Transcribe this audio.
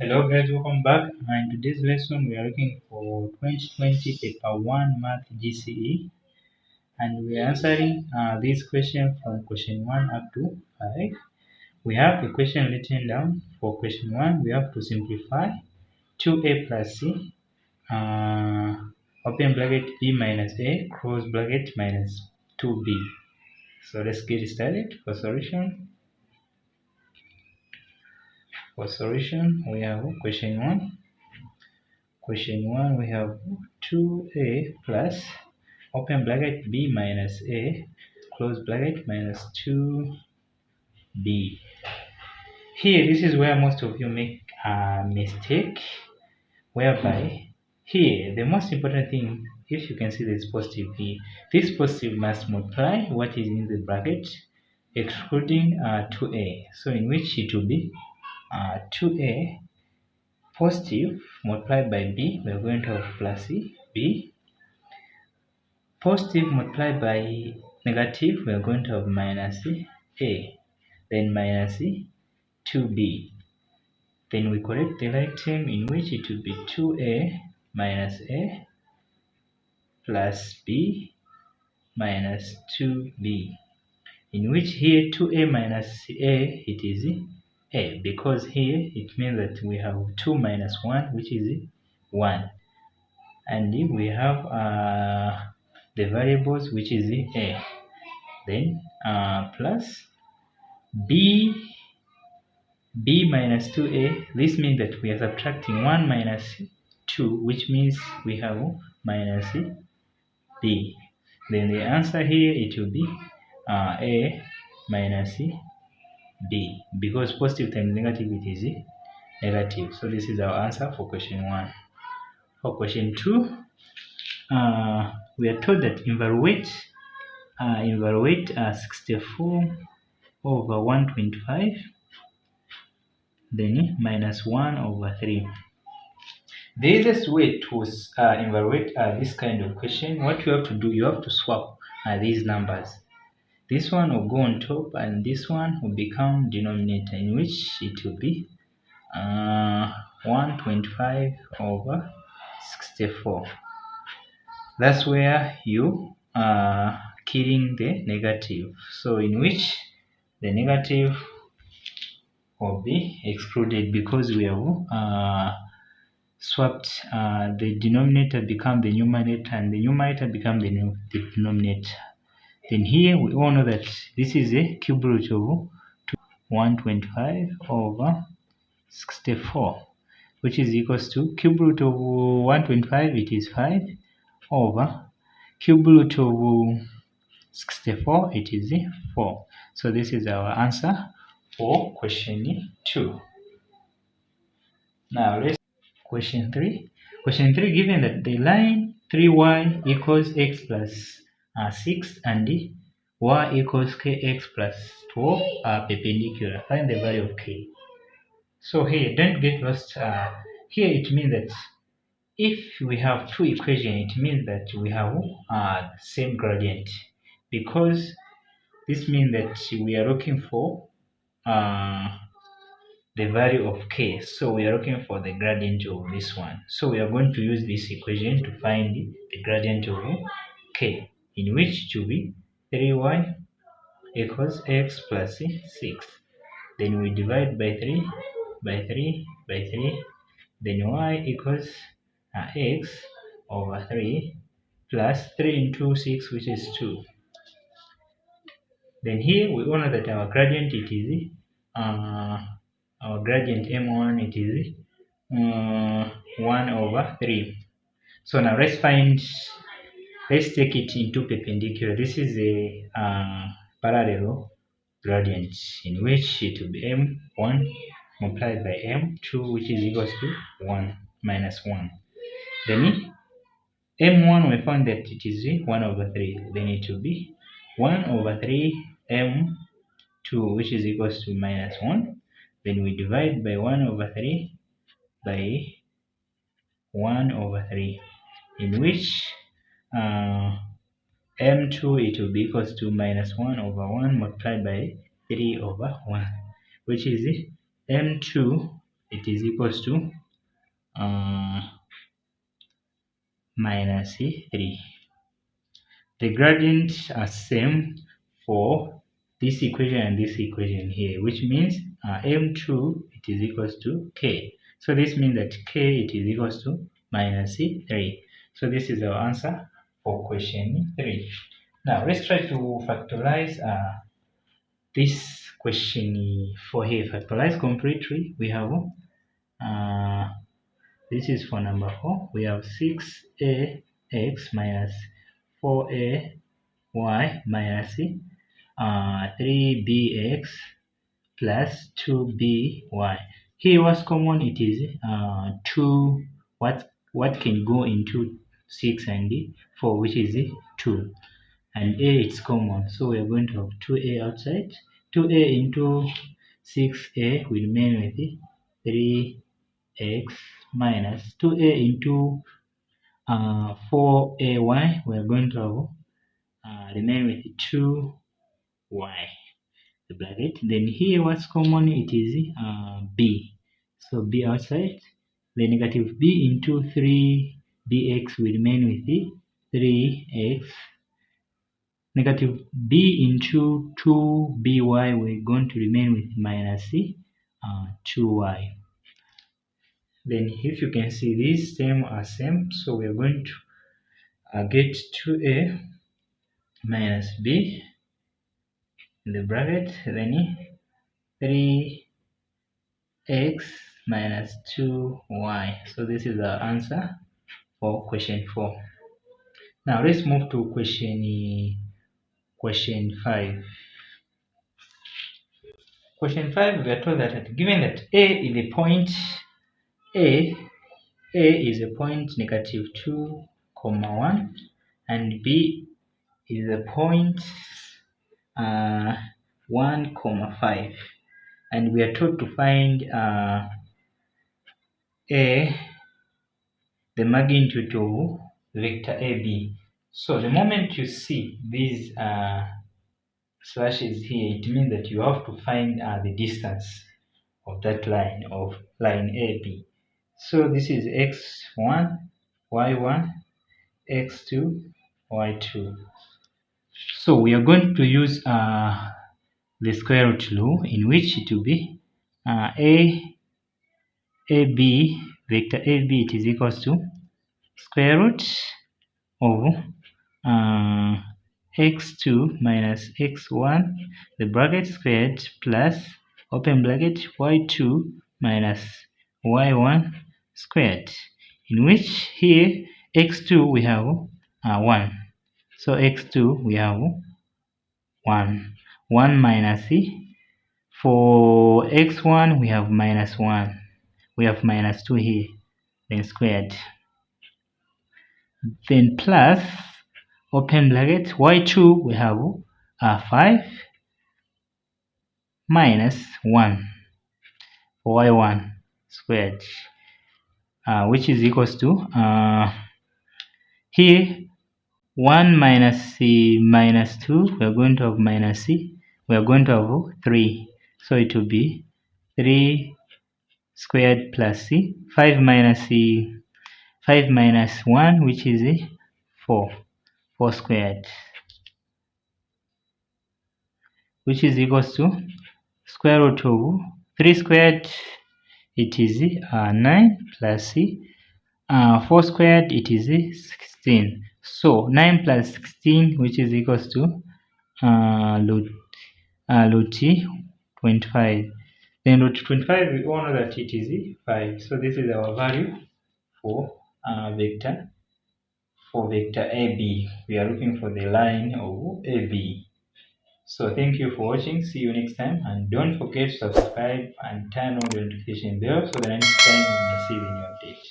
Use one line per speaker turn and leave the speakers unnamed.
Hello guys, welcome back. In today's lesson we are looking for 2020 paper 1 math GCE, and we are answering this question from question 1 up to 5. We have a question written down. For question 1 we have to simplify 2a plus c open bracket b minus a close bracket minus 2b. So let's get started. For solution we have question 1. Question 1 we have 2a plus open bracket b minus a close bracket minus 2b. Here this is where most of you make a mistake, whereby here the most important thing, if you can see this positive here, this positive must multiply what is in the bracket excluding 2a, so in which it will be 2a positive multiplied by b, we are going to have plus b. Positive multiplied by negative, we are going to have minus a, then minus 2b. Then we correct the right term, in which it will be 2a minus a plus b minus 2b, in which here 2a minus a, it is a, because here it means that we have 2 minus 1, which is 1, and we have the variables, which is a, then plus b minus 2a. This means that we are subtracting 1 minus 2, which means we have minus b. Then the answer here, it will be a minus b, because positive times negative, it is negative. So this is our answer for question 1. For question 2, we are told that evaluate 64 over 125, then minus 1 over 3. The easiest way to evaluate this kind of question, what you have to do, you have to swap these numbers. This one will go on top and this one will become denominator, in which it will be 125 over 64. That's where you are killing the negative, so in which the negative will be excluded, because we have swapped the denominator become the numerator and the numerator become the denominator. Then here we all know that this is a cube root of 125 over 64, which is equals to cube root of 125, it is 5, over cube root of 64, it is 4. So this is our answer for question 2. Now let's question 3. Question 3, given that the line 3y equals x plus 6 and y equals kx plus 12 are perpendicular, find the value of k. So here, don't get lost. Here it means that if we have two equations, it means that we have same gradient, because this means that we are looking for the value of k. So we are looking for the gradient of this one. So we are going to use this equation to find the gradient of k, in which to be 3y equals x plus 6. Then we divide by 3 by 3 by 3. Then y equals x over 3 plus 3 into 6, which is 2. Then here we all know that our gradient, it is our gradient m1, it is 1 over 3. So now let's take it into perpendicular. This is a parallel gradient, in which it will be m1 multiplied by m2, which is equals to 1 minus 1. Then m1, we found that it is 1 over 3. Then it will be 1 over 3 m2, which is equals to minus 1. Then we divide by 1 over 3 by 1 over 3, in which m2, it will be equals to minus 1 over 1 multiplied by 3 over 1, which is m2 it is equals to minus 3. The gradients are same for this equation and this equation here, which means m2 it is equals to k. So this means that k it is equals to minus 3. So this is our answer for question 3. Now let's try to factorize this question 4 here. Factorize completely. We have this is for number 4. We have 6ax minus 4ay minus 3bx plus 2by. Here what's common, it is 2. What can go into 6 and 4, which is 2, and a it's common, so we are going to have 2a outside. 2a into 6a will remain with 3x minus 2a into 4ay, we are going to have remain with 2y, the bracket. Then here what's common, it is b, so b outside. The negative b into 3bx will remain with 3x. Negative b into 2by, we're going to remain with minus 2y. Then if you can see, these same are same, so we're going to get 2a minus b in the bracket, then 3x minus 2y. So this is the answer for question 4. Now let's move to question 5. Question 5, we are told that given that a is a point negative 2, 1, and b is a point 1, 5, and we are told to find the magnitude of vector AB. So the moment you see these slashes here, it means that you have to find the distance of that line, of line AB. So this is x1, y1, x2, y2. So we are going to use the square root rule, in which it will be AB, vector AB, it is equals to square root of x2 minus x1, the bracket squared, plus open bracket y2 minus y1 squared, in which here x2 we have 1. So x2 we have 1 minus for x1 we have minus 1. We have minus 2 here, then squared. Then plus open bracket y2 we have 5 minus 1 for y1 squared, which is equals to here 1 minus minus 2, we are going to have minus we are going to have 3, so it will be 3 squared plus 5 minus 1, which is 4 squared, which is equals to square root of 3 squared, it is 9, plus 4 squared, it is 16. So 9 plus 16, which is equals to root 25. Then root 25, we all know that it is 5. So this is our value for vector AB. We are looking for the line of AB. So thank you for watching. See you next time, and don't forget to subscribe and turn on the notification bell so the next time you receive a new update.